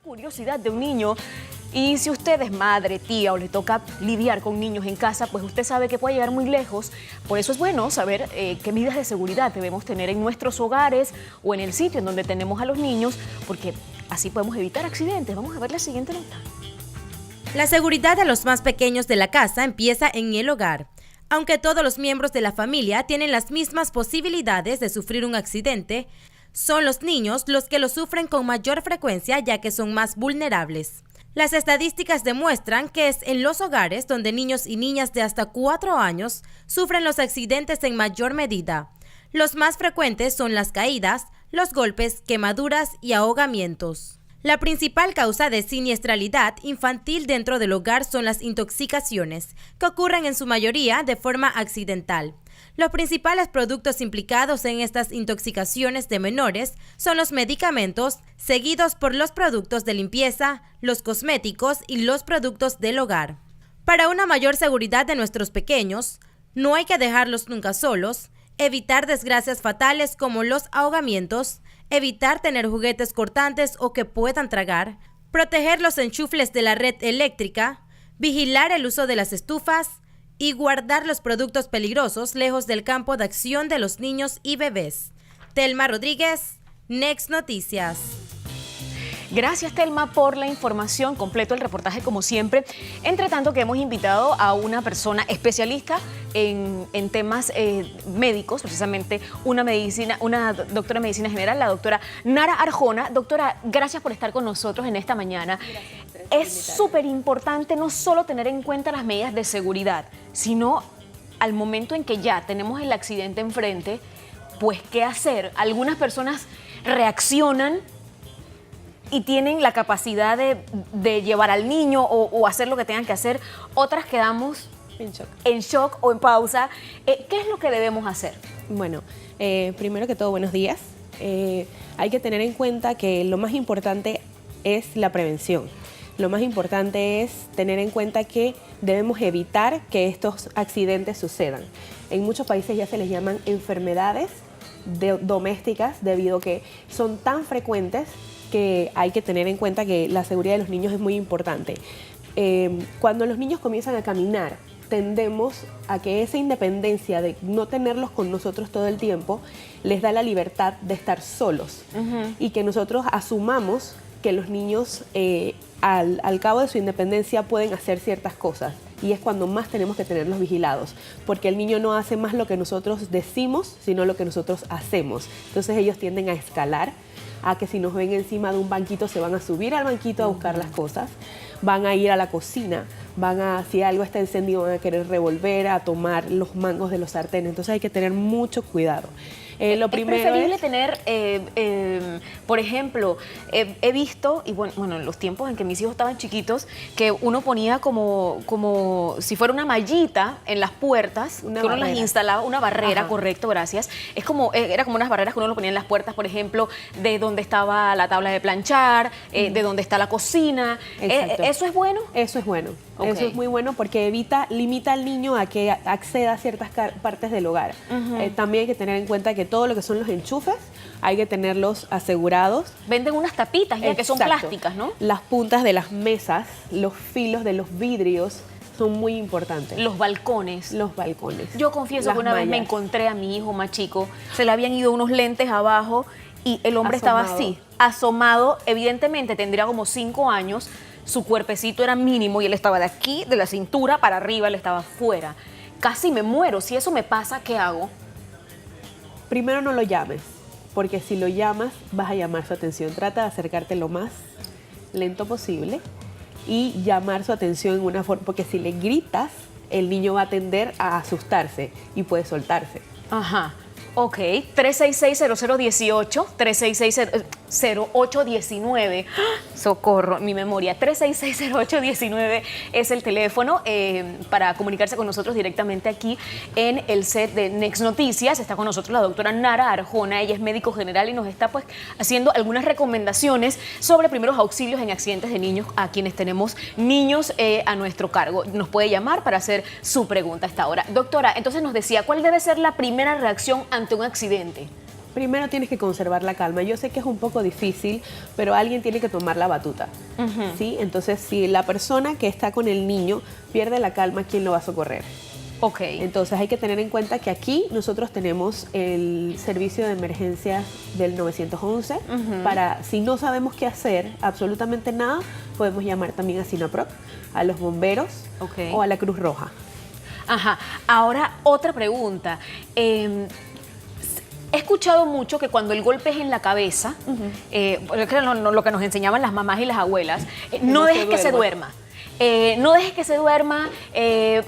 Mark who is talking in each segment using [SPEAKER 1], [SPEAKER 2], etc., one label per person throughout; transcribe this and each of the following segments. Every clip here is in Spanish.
[SPEAKER 1] curiosidad de un niño. Y si usted es madre, tía o le toca lidiar con niños en casa, pues usted sabe que puede llegar muy lejos. Por eso es bueno saber qué medidas de seguridad debemos tener en nuestros hogares o en el sitio en donde tenemos a los niños, porque así podemos evitar accidentes. Vamos a ver la siguiente nota.
[SPEAKER 2] La seguridad de los más pequeños de la casa empieza en el hogar. Aunque todos los miembros de la familia tienen las mismas posibilidades de sufrir un accidente, son los niños los que lo sufren con mayor frecuencia, ya que son más vulnerables. Las estadísticas demuestran que es en los hogares donde niños y niñas de hasta 4 años sufren los accidentes en mayor medida. Los más frecuentes son las caídas, los golpes, quemaduras y ahogamientos. La principal causa de siniestralidad infantil dentro del hogar son las intoxicaciones, que ocurren en su mayoría de forma accidental. Los principales productos implicados en estas intoxicaciones de menores son los medicamentos, seguidos por los productos de limpieza, los cosméticos y los productos del hogar. Para una mayor seguridad de nuestros pequeños, no hay que dejarlos nunca solos, evitar desgracias fatales como los ahogamientos, evitar tener juguetes cortantes o que puedan tragar, proteger los enchufles de la red eléctrica, vigilar el uso de las estufas y guardar los productos peligrosos lejos del campo de acción de los niños y bebés. Telma Rodríguez, Next Noticias.
[SPEAKER 1] Gracias, Telma, por la información. Completo el reportaje como siempre. Entre tanto que hemos invitado a una persona especialista en temas médicos, precisamente una doctora de medicina general, la doctora Nara Arjona. Doctora, gracias por estar con nosotros en esta mañana. Es súper importante no solo tener en cuenta las medidas de seguridad, sino al momento en que ya tenemos el accidente enfrente, pues ¿qué hacer? Algunas personas reaccionan y tienen la capacidad de llevar al niño o hacer lo que tengan que hacer. Otras quedamos en shock o en pausa. ¿Qué es lo que debemos hacer?
[SPEAKER 3] Bueno, primero que todo, buenos días. Hay que tener en cuenta que lo más importante es la prevención. Lo más importante es tener en cuenta que debemos evitar que estos accidentes sucedan. En muchos países ya se les llaman enfermedades domésticas debido a que son tan frecuentes que hay que tener en cuenta que la seguridad de los niños es muy importante. Cuando los niños comienzan a caminar, tendemos a que esa independencia de no tenerlos con nosotros todo el tiempo les da la libertad de estar solos y que nosotros asumamos que los niños al cabo de su independencia pueden hacer ciertas cosas, y es cuando más tenemos que tenerlos vigilados, porque el niño no hace más lo que nosotros decimos, sino lo que nosotros hacemos. Entonces ellos tienden a escalar, a que si nos ven encima de un banquito se van a subir al banquito a buscar las cosas, van a ir a la cocina, si algo está encendido van a querer revolver, a tomar los mangos de los sartenes. Entonces hay que tener mucho cuidado. Lo primero
[SPEAKER 1] es preferible tener, por ejemplo, he visto, y bueno, en los tiempos en que mis hijos estaban chiquitos, que uno ponía como si fuera una mallita en las puertas, que uno las instalaba, una barrera. Ajá. Correcto, gracias. Era como unas barreras que uno lo ponía en las puertas, por ejemplo, de donde estaba la tabla de planchar, de donde está la cocina. ¿Eso es bueno?
[SPEAKER 3] Eso es bueno. Okay. Eso es muy bueno porque limita al niño a que acceda a ciertas partes del hogar. También hay que tener en cuenta que todo lo que son los enchufes hay que tenerlos asegurados.
[SPEAKER 1] Venden unas tapitas ya que son plásticas, ¿no?
[SPEAKER 3] Las puntas de las mesas, los filos de los vidrios son muy importantes.
[SPEAKER 1] Los balcones.
[SPEAKER 3] Los balcones.
[SPEAKER 1] Yo confieso que una vez me encontré a mi hijo más chico, se le habían ido unos lentes abajo y el hombre estaba así, asomado. Evidentemente tendría como 5 años. Su cuerpecito era mínimo y él estaba de aquí, de la cintura para arriba, él estaba fuera. Casi me muero. Si eso me pasa, ¿qué hago?
[SPEAKER 3] Primero no lo llames, porque si lo llamas vas a llamar su atención. Trata de acercarte lo más lento posible y llamar su atención en una forma, porque si le gritas, el niño va a tender a asustarse y puede soltarse.
[SPEAKER 1] Ajá. Ok, 366-0018, 366-0819. Socorro, mi memoria. 366-0819 es el teléfono para comunicarse con nosotros directamente aquí en el set de Next Noticias. Está con nosotros la doctora Nara Arjona. Ella es médico general y nos está pues haciendo algunas recomendaciones sobre primeros auxilios en accidentes de niños a quienes tenemos niños a nuestro cargo. Nos puede llamar para hacer su pregunta a esta hora. Doctora, entonces nos decía, ¿cuál debe ser la primera reacción ante un accidente?
[SPEAKER 3] Primero tienes que conservar la calma. Yo sé que es un poco difícil, pero alguien tiene que tomar la batuta, ¿sí? Entonces, si la persona que está con el niño pierde la calma, ¿quién lo va a socorrer?
[SPEAKER 1] Ok.
[SPEAKER 3] Entonces hay que tener en cuenta que aquí nosotros tenemos el servicio de emergencias del 911 para, si no sabemos qué hacer, absolutamente nada, podemos llamar también a SINAPROC, a los bomberos o a la Cruz Roja.
[SPEAKER 1] Ajá. Ahora, otra pregunta. He escuchado mucho que cuando el golpe es en la cabeza, lo que nos enseñaban las mamás y las abuelas, no dejes que se duerma. No dejes que se duerma,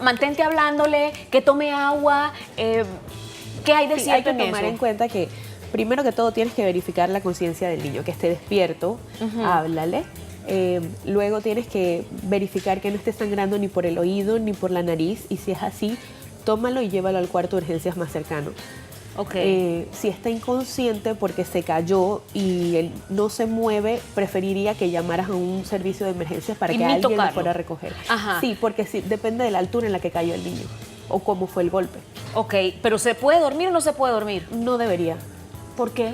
[SPEAKER 1] mantente hablándole, que tome agua. ¿Qué hay de cierto en eso?
[SPEAKER 3] Hay que tomar en cuenta que, primero que todo, tienes que verificar la conciencia del niño, que esté despierto, háblale. Luego tienes que verificar que no esté sangrando ni por el oído ni por la nariz, y si es así, tómalo y llévalo al cuarto de urgencias más cercano. Si está inconsciente porque se cayó y él no se mueve, preferiría que llamaras a un servicio de emergencias para que alguien lo fuera a recoger. Sí, porque sí, depende de la altura en la que cayó el niño o cómo fue el golpe.
[SPEAKER 1] ¿Pero se puede dormir o no se puede dormir?
[SPEAKER 3] No debería.
[SPEAKER 1] ¿Por qué?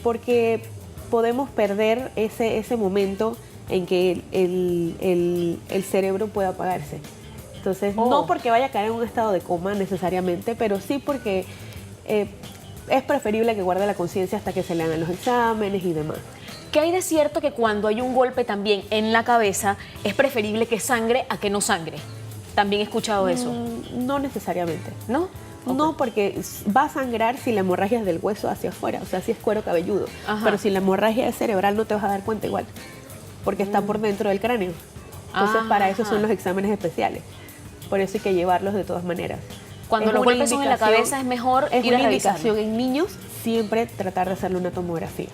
[SPEAKER 3] Porque podemos perder ese momento en que el cerebro puede apagarse. Entonces, no porque vaya a caer en un estado de coma necesariamente, pero sí porque es preferible que guarde la conciencia hasta que se le hagan los exámenes y demás.
[SPEAKER 1] ¿Qué hay de cierto que cuando hay un golpe también en la cabeza es preferible que sangre a que no sangre? También he escuchado eso.
[SPEAKER 3] No necesariamente.
[SPEAKER 1] ¿No?
[SPEAKER 3] No, porque va a sangrar si la hemorragia es del hueso hacia afuera, o sea, si es cuero cabelludo. Pero si la hemorragia es cerebral no te vas a dar cuenta igual, porque está por dentro del cráneo. Entonces, para eso son los exámenes especiales. Por eso hay que llevarlos de todas maneras.
[SPEAKER 1] Cuando los golpes son en la cabeza es mejor ir a revisarlo.
[SPEAKER 3] Indicación en niños siempre tratar de hacerle una tomografía.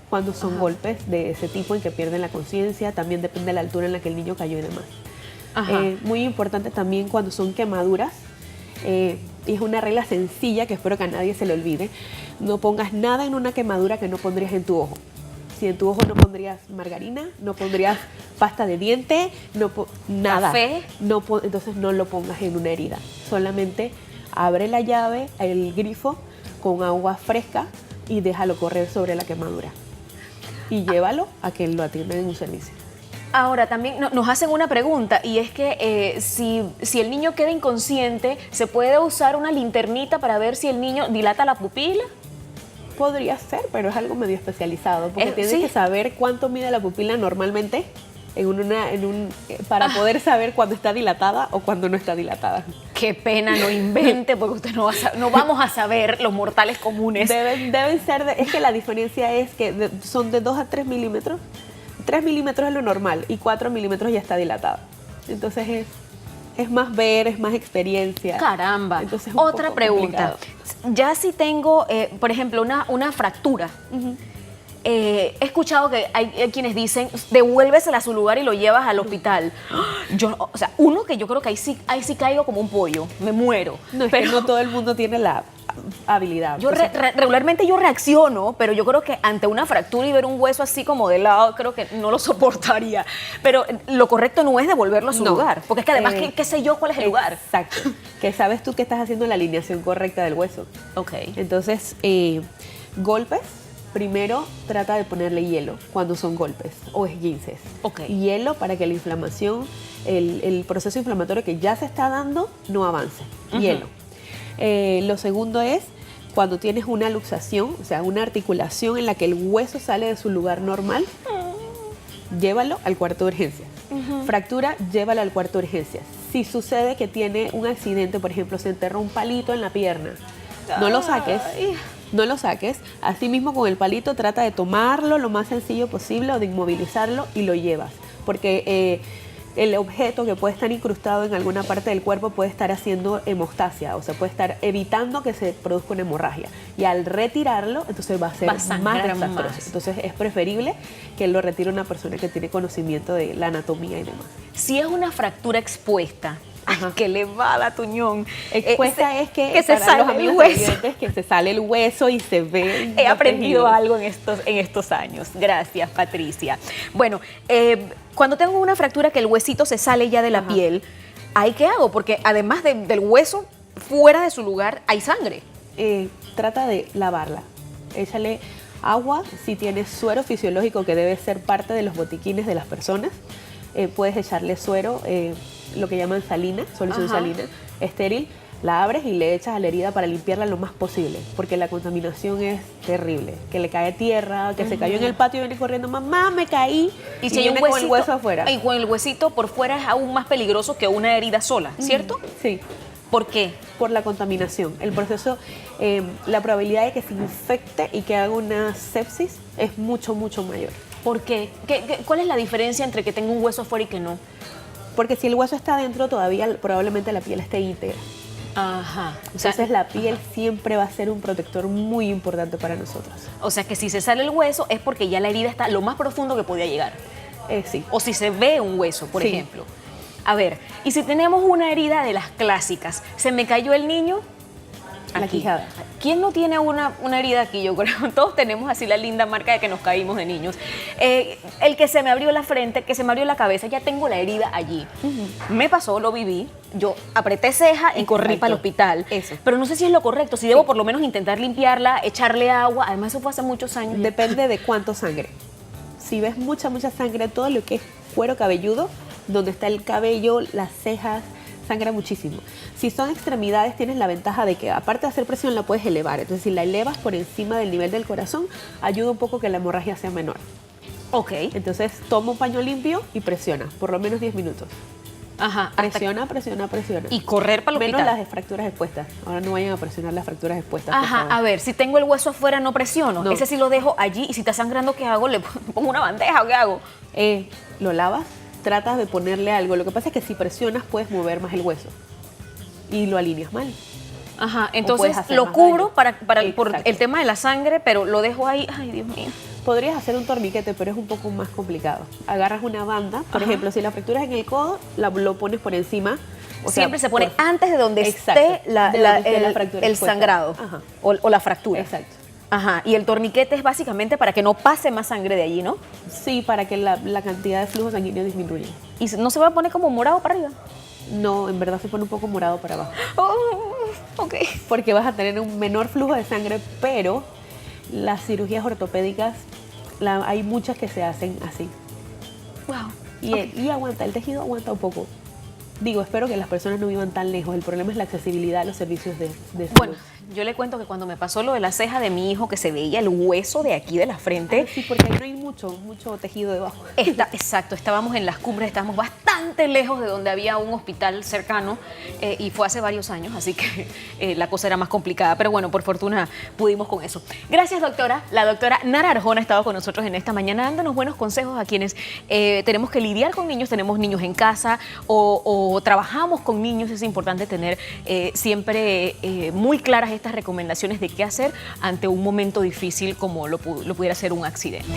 [SPEAKER 3] Cuando son golpes de ese tipo en que pierden la conciencia, también depende de la altura en la que el niño cayó y demás. Muy importante también cuando son quemaduras. Y es una regla sencilla que espero que a nadie se le olvide. No pongas nada en una quemadura que no pondrías en tu ojo. Si en tu ojo no pondrías margarina, no pondrías pasta de diente, nada.
[SPEAKER 1] ¿Café?
[SPEAKER 3] Entonces no lo pongas en una herida. Solamente abre la llave, el grifo, con agua fresca y déjalo correr sobre la quemadura. Y llévalo a que lo atiendan en un servicio.
[SPEAKER 1] Ahora, también nos hacen una pregunta, y es que si el niño queda inconsciente, ¿se puede usar una linternita para ver si el niño dilata la pupila?
[SPEAKER 3] Podría ser, pero es algo medio especializado, porque tienes que saber cuánto mide la pupila normalmente para poder saber cuándo está dilatada o cuándo no está dilatada.
[SPEAKER 1] Qué pena, no invente, porque usted no vamos a saber, los mortales comunes.
[SPEAKER 3] Deben ser, es que la diferencia es que son de 2 a 3 milímetros. 3 milímetros es lo normal y 4 milímetros ya está dilatada. Entonces es más ver, es más experiencia.
[SPEAKER 1] Caramba.
[SPEAKER 3] Entonces,
[SPEAKER 1] otra pregunta. Ya si tengo, por ejemplo, una fractura, he escuchado que hay quienes dicen, devuélvesela a su lugar y lo llevas al hospital. Uno que yo creo que ahí sí caigo como un pollo, me muero.
[SPEAKER 3] No, pero no todo el mundo tiene la habilidad.
[SPEAKER 1] Regularmente yo reacciono, pero yo creo que ante una fractura y ver un hueso así como de lado, creo que no lo soportaría. Pero lo correcto no es devolverlo a su lugar, porque es que además, ¿qué sé yo cuál es el lugar?
[SPEAKER 3] Exacto, que sabes tú que estás haciendo la alineación correcta del hueso. Entonces, golpes, primero trata de ponerle hielo cuando son golpes o esguinces. Hielo para que la inflamación, el proceso inflamatorio que ya se está dando no avance. Hielo. Lo segundo es cuando tienes una luxación, o sea, una articulación en la que el hueso sale de su lugar normal, llévalo al cuarto de urgencias. Fractura, llévalo al cuarto de urgencias. Si sucede que tiene un accidente, por ejemplo, se enterró un palito en la pierna, no lo saques. No lo saques. Así mismo con el palito trata de tomarlo lo más sencillo posible o de inmovilizarlo y lo llevas. Porque el objeto que puede estar incrustado en alguna parte del cuerpo puede estar haciendo hemostasia, o sea, puede estar evitando que se produzca una hemorragia. Y al retirarlo, entonces va a ser más desastroso. Entonces es preferible que lo retire una persona que tiene conocimiento de la anatomía y demás.
[SPEAKER 1] Si es una fractura expuesta, que le va a la tuñón.
[SPEAKER 3] Expuesta es que
[SPEAKER 1] se sale el hueso.
[SPEAKER 3] Que se sale el hueso y se ve.
[SPEAKER 1] He aprendido algo en estos años. Gracias, Patricia. Bueno, cuando tengo una fractura que el huesito se sale ya de la piel, ¿ahí qué hago? Porque además del hueso, fuera de su lugar hay sangre.
[SPEAKER 3] Trata de lavarla. Échale agua, si tienes suero fisiológico que debe ser parte de los botiquines de las personas, puedes echarle suero, lo que llaman salina, solución salina, estéril, la abres y le echas a la herida para limpiarla lo más posible, porque la contaminación es terrible, que le cae tierra, que se cayó en el patio y viene corriendo, mamá, me caí,
[SPEAKER 1] y si hay un
[SPEAKER 3] viene
[SPEAKER 1] huesito,
[SPEAKER 3] con el hueso afuera.
[SPEAKER 1] Y con el huesito por fuera es aún más peligroso que una herida sola, ¿cierto?
[SPEAKER 3] Sí.
[SPEAKER 1] ¿Por qué?
[SPEAKER 3] Por la contaminación. El proceso, la probabilidad de que se infecte y que haga una sepsis es mucho, mucho mayor.
[SPEAKER 1] ¿Por qué? ¿Cuál es la diferencia entre que tenga un hueso afuera y que no?
[SPEAKER 3] Porque si el hueso está adentro, todavía probablemente la piel esté íntegra.
[SPEAKER 1] Ajá.
[SPEAKER 3] Entonces la piel siempre va a ser un protector muy importante para nosotros.
[SPEAKER 1] O sea que si se sale el hueso es porque ya la herida está lo más profundo que podía llegar.
[SPEAKER 3] Sí.
[SPEAKER 1] O si se ve un hueso, por
[SPEAKER 3] Sí.
[SPEAKER 1] ejemplo. A ver, y si tenemos una herida de las clásicas, ¿se me cayó el niño?
[SPEAKER 3] La quijada.
[SPEAKER 1] ¿Quién no tiene una herida aquí? Yo creo que todos tenemos así la linda marca de que nos caímos de niños. El que se me abrió la frente, que se me abrió la cabeza, ya tengo la herida allí. Me pasó, lo viví, yo apreté ceja y corrí
[SPEAKER 3] Exacto.
[SPEAKER 1] para el hospital.
[SPEAKER 3] Eso.
[SPEAKER 1] Pero no sé si es lo correcto, si debo por lo menos intentar limpiarla, echarle agua. Además, eso fue hace muchos años.
[SPEAKER 3] Depende de cuánto sangre. Si ves mucha sangre, todo lo que es cuero cabelludo, donde está el cabello, las cejas, sangra muchísimo. Si son extremidades, tienes la ventaja de que aparte de hacer presión la puedes elevar. Entonces si la elevas por encima del nivel del corazón, ayuda un poco que la hemorragia sea menor.
[SPEAKER 1] Ok.
[SPEAKER 3] Entonces toma un paño limpio y presiona, por lo menos 10 minutos.
[SPEAKER 1] Ajá.
[SPEAKER 3] Presiona.
[SPEAKER 1] Y correr para el
[SPEAKER 3] Menos
[SPEAKER 1] hospital.
[SPEAKER 3] las fracturas expuestas. Ahora no vayan a presionar las fracturas expuestas. por
[SPEAKER 1] Ajá,
[SPEAKER 3] favor.
[SPEAKER 1] a ver, si tengo el hueso afuera no presiono.
[SPEAKER 3] No.
[SPEAKER 1] Ese sí lo dejo allí y si está sangrando, ¿qué hago? ¿Le pongo una bandeja o qué hago?
[SPEAKER 3] Lo lavas, tratas de ponerle algo. Lo que pasa es que si presionas puedes mover más el hueso y lo alineas mal.
[SPEAKER 1] Ajá,
[SPEAKER 3] puedes
[SPEAKER 1] entonces
[SPEAKER 3] hacer
[SPEAKER 1] lo
[SPEAKER 3] más
[SPEAKER 1] cubro
[SPEAKER 3] daño.
[SPEAKER 1] por
[SPEAKER 3] Exacto.
[SPEAKER 1] el tema de la sangre, pero lo dejo ahí. Ay, Dios mío.
[SPEAKER 3] Podrías hacer un torniquete, pero es un poco más complicado. Agarras una banda, por
[SPEAKER 1] Ajá.
[SPEAKER 3] ejemplo, si la fractura es en el codo, lo pones por encima. O sea,
[SPEAKER 1] Siempre se pone
[SPEAKER 3] por-
[SPEAKER 1] antes de donde
[SPEAKER 3] Exacto,
[SPEAKER 1] esté
[SPEAKER 3] de donde esté la
[SPEAKER 1] el
[SPEAKER 3] fractura expuesta.
[SPEAKER 1] sangrado
[SPEAKER 3] Ajá.
[SPEAKER 1] o la fractura.
[SPEAKER 3] Exacto.
[SPEAKER 1] Ajá, y el torniquete es básicamente para que no pase más sangre de allí, ¿no?
[SPEAKER 3] Sí, para que la cantidad de flujo sanguíneo disminuya.
[SPEAKER 1] Y no se va a poner como morado para arriba.
[SPEAKER 3] No, en verdad se pone un poco morado para abajo.
[SPEAKER 1] Oh, ok.
[SPEAKER 3] Porque vas a tener un menor flujo de sangre, pero las cirugías ortopédicas, hay muchas que se hacen así.
[SPEAKER 1] Wow.
[SPEAKER 3] Y aguanta, el tejido aguanta un poco. Digo, espero que las personas no vivan tan lejos. El problema es la accesibilidad a los servicios de salud.
[SPEAKER 1] Bueno, yo le cuento que cuando me pasó lo de la ceja de mi hijo, que se veía el hueso de aquí de la frente,
[SPEAKER 3] Sí, porque ahí no hay mucho tejido debajo.
[SPEAKER 1] exacto, estábamos en las cumbres, estábamos bastante lejos de donde había un hospital cercano y fue hace varios años, así que la cosa era más complicada, pero bueno, por fortuna pudimos con eso. Gracias, doctora. La doctora Nara Arjona ha estado con nosotros en esta mañana dándonos buenos consejos a quienes tenemos que lidiar con niños, tenemos niños en casa o trabajamos con niños. Es importante tener siempre muy claras estas recomendaciones de qué hacer ante un momento difícil como lo pudiera ser un accidente.